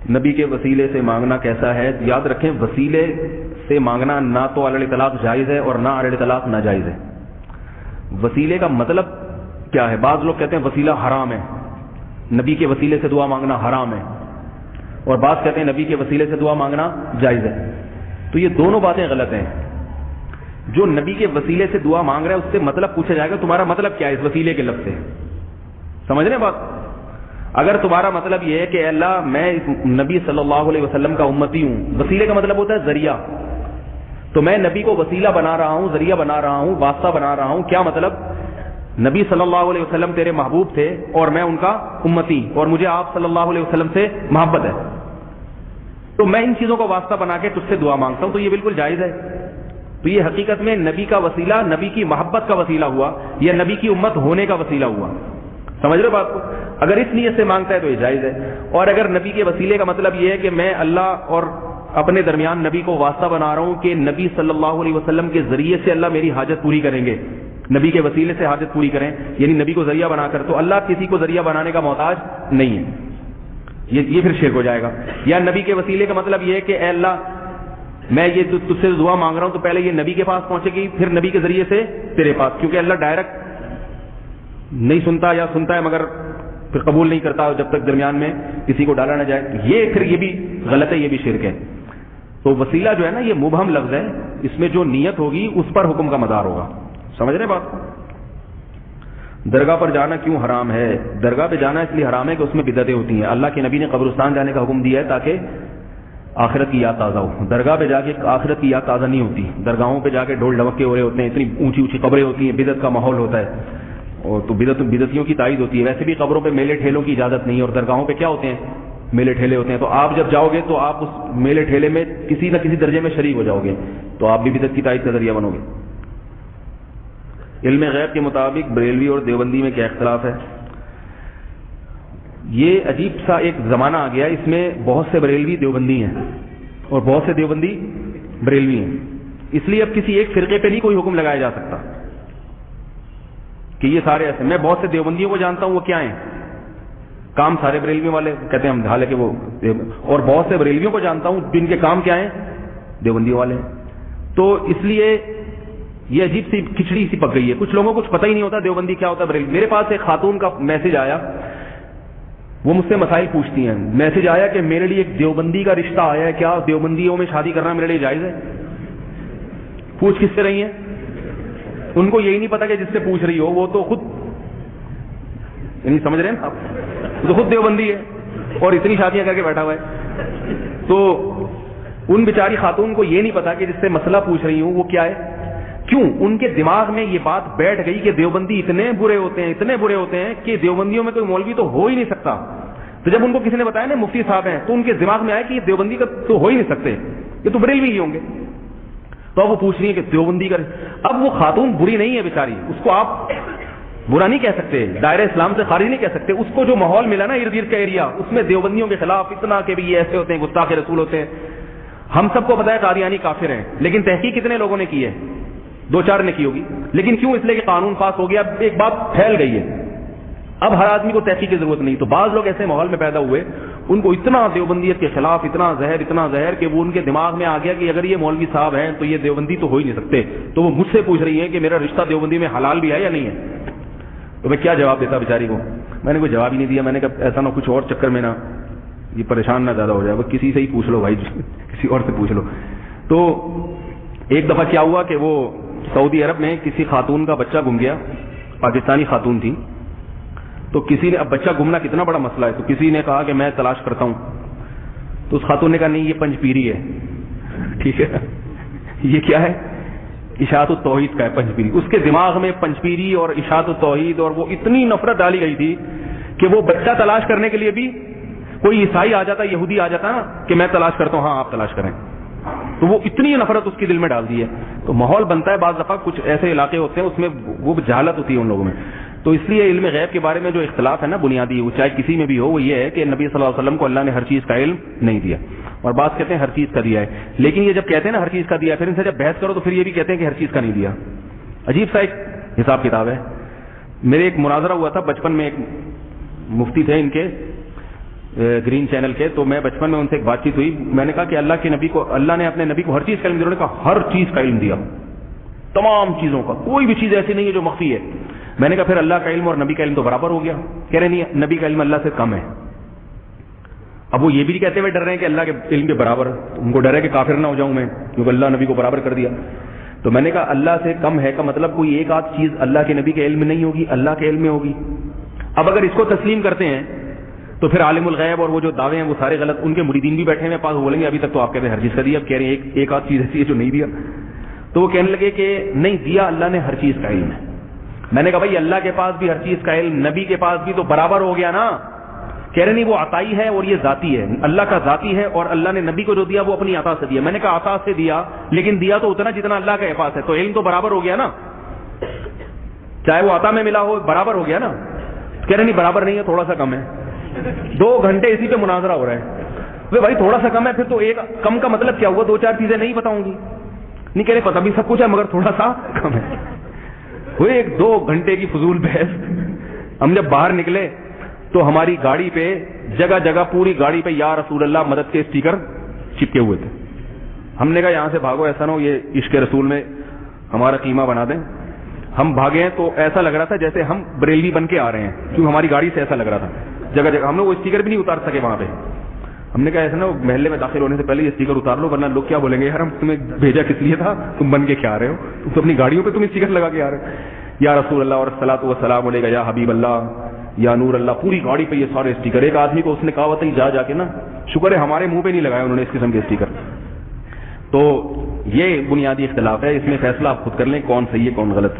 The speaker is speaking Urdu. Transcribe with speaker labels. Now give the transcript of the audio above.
Speaker 1: نبی کے وسیلے سے مانگنا کیسا ہے؟ یاد رکھیں وسیلے سے مانگنا نہ تو علی الاطلاق جائز ہے اور نہ علی الاطلاق ناجائز ہے۔ وسیلے کا مطلب کیا ہے؟ بعض لوگ کہتے ہیں وسیلہ حرام ہے، نبی کے وسیلے سے دعا مانگنا حرام ہے، اور بعض کہتے ہیں نبی کے وسیلے سے دعا مانگنا جائز ہے۔ تو یہ دونوں باتیں غلط ہیں۔ جو نبی کے وسیلے سے دعا مانگ رہا ہے اس سے مطلب پوچھا جائے گا تمہارا مطلب کیا ہے اس وسیلے کے لفظ سے، سمجھ رہے ہیں بات؟ اگر تمہارا مطلب یہ ہے کہ اے اللہ میں نبی صلی اللہ علیہ وسلم کا امتی ہوں، وسیلے کا مطلب ہوتا ہے ذریعہ، تو میں نبی کو وسیلہ بنا رہا ہوں، ذریعہ بنا رہا ہوں، واسطہ بنا رہا ہوں، کیا مطلب؟ نبی صلی اللہ علیہ وسلم تیرے محبوب تھے اور میں ان کا امتی، اور مجھے آپ صلی اللہ علیہ وسلم سے محبت ہے، تو میں ان چیزوں کو واسطہ بنا کے تجھ سے دعا مانگتا ہوں، تو یہ بالکل جائز ہے۔ تو یہ حقیقت میں نبی کا وسیلہ نبی کی محبت کا وسیلہ ہوا یا نبی کی امت ہونے کا وسیلہ ہوا، سمجھ رہے بات کو؟ اگر اس نیت سے مانگتا ہے تو یہ جائز ہے۔ اور اگر نبی کے وسیلے کا مطلب یہ ہے کہ میں اللہ اور اپنے درمیان نبی کو واسطہ بنا رہا ہوں کہ نبی صلی اللہ علیہ وسلم کے ذریعے سے اللہ میری حاجت پوری کریں گے، نبی کے وسیلے سے حاجت پوری کریں، یعنی نبی کو ذریعہ بنا کر، تو اللہ کسی کو ذریعہ بنانے کا محتاج نہیں ہے، یہ پھر شرک ہو جائے گا۔ یا نبی کے وسیلے کا مطلب یہ ہے کہ اے اللہ میں یہ تجھ سے دعا مانگ رہا ہوں تو پہلے یہ نبی کے پاس پہنچے گی، پھر نبی کے ذریعے سے تیرے پاس، کیونکہ اللہ ڈائریکٹ نہیں سنتا یا سنتا ہے مگر پھر قبول نہیں کرتا جب تک درمیان میں کسی کو ڈالا نہ جائے، یہ پھر یہ بھی غلط ہے، یہ بھی شرک ہے۔ تو وسیلہ جو ہے نا یہ مبہم لفظ ہے، اس میں جو نیت ہوگی اس پر حکم کا مدار ہوگا، سمجھ رہے بات کو؟ درگاہ پر جانا کیوں حرام ہے؟ درگاہ پہ جانا اس لیے حرام ہے کہ اس میں بدعتیں ہوتی ہیں۔ اللہ کے نبی نے قبرستان جانے کا حکم دیا ہے تاکہ آخرت کی یاد تازہ ہو۔ درگاہ پہ جا کے آخرت کی یاد تازہ نہیں ہوتی، درگاہوں پہ جا کے ڈھول ڈھمکے ہو رہے ہوتے ہیں، اتنی اونچی اونچی قبریں ہوتی ہیں، بدعت کا ماحول ہوتا ہے، اور تو بدعتیوں کی تائید ہوتی ہے۔ ویسے بھی قبروں پہ میلے ٹھیلوں کی اجازت نہیں ہے، اور درگاہوں پہ کیا ہوتے ہیں؟ میلے ٹھیلے ہوتے ہیں، تو آپ جب جاؤ گے تو آپ اس میلے ٹھیلے میں کسی نہ کسی درجے میں شریک ہو جاؤ گے، تو آپ بھی بدعت کی تائید کا ذریعہ بنو گے۔ علم غیب کے مطابق بریلوی اور دیوبندی میں کیا اختلاف ہے؟ یہ عجیب سا ایک زمانہ آ گیا، اس میں بہت سے بریلوی دیوبندی ہیں اور بہت سے دیوبندی بریلوی ہیں، اس لیے اب کسی ایک فرقے پہ نہیں کوئی حکم لگایا جا سکتا کہ یہ سارے ایسے۔ میں بہت سے دیوبندیوں کو جانتا ہوں، وہ کیا ہیں؟ کام سارے بریلویوں والے کہتے ہیں ہم، حالانکہ وہ، اور بہت سے بریلویوں کو جانتا ہوں جن کے کام کیا ہیں؟ دیوبندیوں والے ہیں۔ تو اس لیے یہ عجیب سی کھچڑی سی پک گئی ہے، کچھ لوگوں کو کچھ پتہ ہی نہیں ہوتا دیوبندی کیا ہوتا ہے، بریلوی۔ میرے پاس ایک خاتون کا میسج آیا، وہ مجھ سے مسائل پوچھتی ہیں، میسج آیا کہ میرے لیے ایک دیوبندی کا رشتہ آیا ہے، کیا دیوبندیوں میں شادی کرنا میرے لیے جائز ہے؟ پوچھ کس سے رہی ہیں؟ ان کو یہی نہیں پتا کہ جس سے پوچھ رہی ہو وہ تو خود، یعنی سمجھ رہے ہیں آپ، تو خود دیوبندی ہے اور اتنی شادیاں کر کے بیٹھا ہوا ہے۔ تو ان بیچاری خاتون کو یہ نہیں پتا کہ جس سے مسئلہ پوچھ رہی ہوں وہ کیا ہے۔ کیوں؟ ان کے دماغ میں یہ بات بیٹھ گئی کہ دیوبندی اتنے برے ہوتے ہیں، اتنے برے ہوتے ہیں کہ دیوبندیوں میں کوئی مولوی تو ہو ہی نہیں سکتا۔ تو جب ان کو کسی نے بتایا نا مفتی صاحب ہیں، تو ان کے دماغ میں آیا کہ یہ دیوبندی کا تو ہو ہی نہیں سکتے، یہ تو بریلوی ہی ہوں گے۔ تو اب وہ پوچھ رہی ہے کہ دیوبندی کا، اب وہ خاتون بری نہیں ہے بیچاری، اس کو آپ برا نہیں کہہ سکتے، دائرہ اسلام سے خارج نہیں کہہ سکتے، اس کو جو ماحول ملا نا ارد گرد کا ایریا، اس میں دیوبندیوں کے خلاف اتنا کہ بھی یہ ایسے ہوتے ہیں، گستاخ رسول ہوتے ہیں۔ ہم سب کو پتا ہے قادیانی کافر ہیں، لیکن تحقیق کتنے لوگوں نے کی ہے؟ 2-4 نے کی ہوگی، لیکن کیوں؟ اس لیے کہ قانون پاس ہو گیا، اب ایک بات پھیل گئی ہے، اب ہر آدمی کو تحقیق کی ضرورت نہیں۔ تو بعض لوگ ایسے ماحول میں پیدا ہوئے، ان کو اتنا دیوبندیت کے خلاف اتنا زہر کہ وہ ان کے دماغ میں آ گیا کہ اگر یہ مولوی صاحب ہیں تو یہ دیوبندی تو ہو ہی نہیں سکتے۔ تو وہ مجھ سے پوچھ رہی ہیں کہ میرا رشتہ دیوبندی میں حلال بھی ہے یا نہیں ہے؟ تو میں کیا جواب دیتا بیچاری کو؟ میں نے کوئی جواب ہی نہیں دیا، میں نے کہا ایسا نہ کچھ اور چکر میں نہ یہ پریشان نہ زیادہ ہو جائے، وہ کسی سے ہی پوچھ لو بھائی، کسی اور سے پوچھ لو۔ تو ایک دفعہ کیا ہوا کہ وہ سعودی عرب میں کسی خاتون کا بچہ گم گیا، پاکستانی خاتون تھی، تو کسی نے، اب بچہ گمنا کتنا بڑا مسئلہ ہے، تو کسی نے کہا کہ میں تلاش کرتا ہوں، تو اس خاتون نے کہا نہیں یہ پنج پیری ہے، ٹھیک ہے، یہ کیا ہے؟ اشاعت التوحید کا ہے پنج پیری۔ اس کے دماغ میں پنج پیری اور اشاعت التوحید، اور وہ اتنی نفرت ڈالی گئی تھی کہ وہ بچہ تلاش کرنے کے لیے بھی کوئی عیسائی آ جاتا، یہودی آ جاتا نا کہ میں تلاش کرتا ہوں، ہاں آپ تلاش کریں، تو وہ اتنی نفرت اس کے دل میں ڈال دی ہے۔ تو ماحول بنتا ہے، بعض دفعہ کچھ ایسے علاقے ہوتے ہیں اس میں وہ جہالت ہوتی ہے ان لوگوں میں۔ تو اس لیے علم غیب کے بارے میں جو اختلاف ہے نا بنیادی، وہ چاہے کسی میں بھی ہو، وہ یہ ہے کہ نبی صلی اللہ علیہ وسلم کو اللہ نے ہر چیز کا علم نہیں دیا، اور بعض کہتے ہیں ہر چیز کا دیا ہے، لیکن یہ جب کہتے ہیں نا ہر چیز کا دیا، پھر ان سے جب بحث کرو تو پھر یہ بھی کہتے ہیں کہ ہر چیز کا نہیں دیا۔ عجیب سا ایک حساب کتاب ہے۔ میرے ایک مناظرہ ہوا تھا بچپن میں، ایک مفتی تھے ان کے، گرین چینل کے, تو میں بچپن میں ان سے ایک بات چیت ہوئی, میں نے کہا کہ اللہ کے نبی کو, اللہ نے اپنے نبی کو ہر چیز کا علم دیا. انہوں نے کہا ہر چیز کا علم دیا, تمام چیزوں کا, کوئی بھی چیز ایسی نہیں ہے جو مخفی ہے. میں نے کہا پھر اللہ کا علم اور نبی کا علم تو برابر ہو گیا. کہہ رہے نہیں, نبی کا علم اللہ سے کم ہے. اب وہ یہ بھی کہتے ہوئے ڈر رہے ہیں کہ اللہ کے علم کے برابر, ان کو ڈر ہے کہ کافر نہ ہو جاؤں میں کیونکہ اللہ نبی کو برابر کر دیا. تو میں نے کہا اللہ سے کم ہے کا مطلب کوئی ایک آدھ چیز اللہ کے نبی کے علم میں نہیں ہوگی, اللہ کے علم میں ہوگی. اب اگر اس کو تسلیم کرتے ہیں تو پھر عالم الغیب اور وہ جو دعوے ہیں وہ سارے غلط. ان کے مریدین بھی بیٹھے ہیں پاس, بولیں گے ابھی تک تو آپ کہتے ہیں ہر چیز کا دیا, اب کہہ رہے ہیں ایک آدھ چیز ایسی ہے جو نہیں دیا. تو وہ کہنے لگے کہ نہیں دیا, اللہ نے ہر چیز کا علم ہے. میں نے کہا بھائی اللہ کے پاس بھی ہر چیز کا علم, نبی کے پاس بھی تو برابر ہو گیا نا. کہہ رہے نہیں وہ عطائی ہے اور یہ ذاتی ہے, اللہ کا ذاتی ہے اور اللہ نے نبی کو جو دیا وہ اپنی عطا سے دیا. میں نے کہا عطا سے دیا, لیکن دیا تو اتنا جتنا اللہ کے پاس ہے, تو علم تو برابر ہو گیا نا, چاہے وہ عطا میں ملا ہو برابر ہو گیا نا. کہہ رہے نہیں برابر نہیں ہے, تھوڑا سا کم ہے. 2 گھنٹے اسی پہ مناظرہ ہو رہا ہے. بھائی تھوڑا سا کم ہے, پھر تو ایک کم کا مطلب کیا ہوا, 2-4 چیزیں نہیں بتاؤں گی. نہیں کہہ رہے پتہ بھی سب کچھ ہے مگر تھوڑا سا کم ہے. وہ 1-2 گھنٹے کی فضول بحث. ہم جب باہر نکلے تو ہماری گاڑی پہ جگہ جگہ پوری گاڑی پہ یا رسول اللہ مدد کے اسٹیکر چپکے ہوئے تھے. ہم نے کہا یہاں سے بھاگو, ایسا نہ ہو یہ عشق رسول میں ہمارا قیمہ بنا دیں. ہم بھاگے ہیں تو ایسا لگ رہا تھا جیسے ہم بریلوی بن کے آ رہے ہیں, کیونکہ ہماری گاڑی سے ایسا لگ رہا تھا. جگہ جگہ ہم نے وہ اسٹیکر بھی نہیں اتار سکے وہاں پہ. ہم نے کہا ایسا نا محلے میں داخل ہونے سے پہلے یہ اسٹیکر اتار لو, ورنہ لوگ کیا بولیں گے, یار ہم تمہیں بھیجا کس لیے تھا, تم بن کے کیا آ رہے ہو, تم اپنی گاڑیوں پہ تم اسٹیکر لگا کے آ رہے ہو. یا رسول اللہ اور الصلوۃ والسلام علیکہ یا حبیب اللہ یا نور اللہ, پوری گاڑی پہ یہ سارے اسٹیکر. ایک آدمی کو اس نے کہا ہوتا جا کے نا, شکر ہے ہمارے منہ پہ نہیں لگایا انہوں نے اس قسم کے اسٹیکر. تو یہ بنیادی اختلاف ہے, اس میں فیصلہ آپ خود کر لیں کون صحیح ہے کون غلط.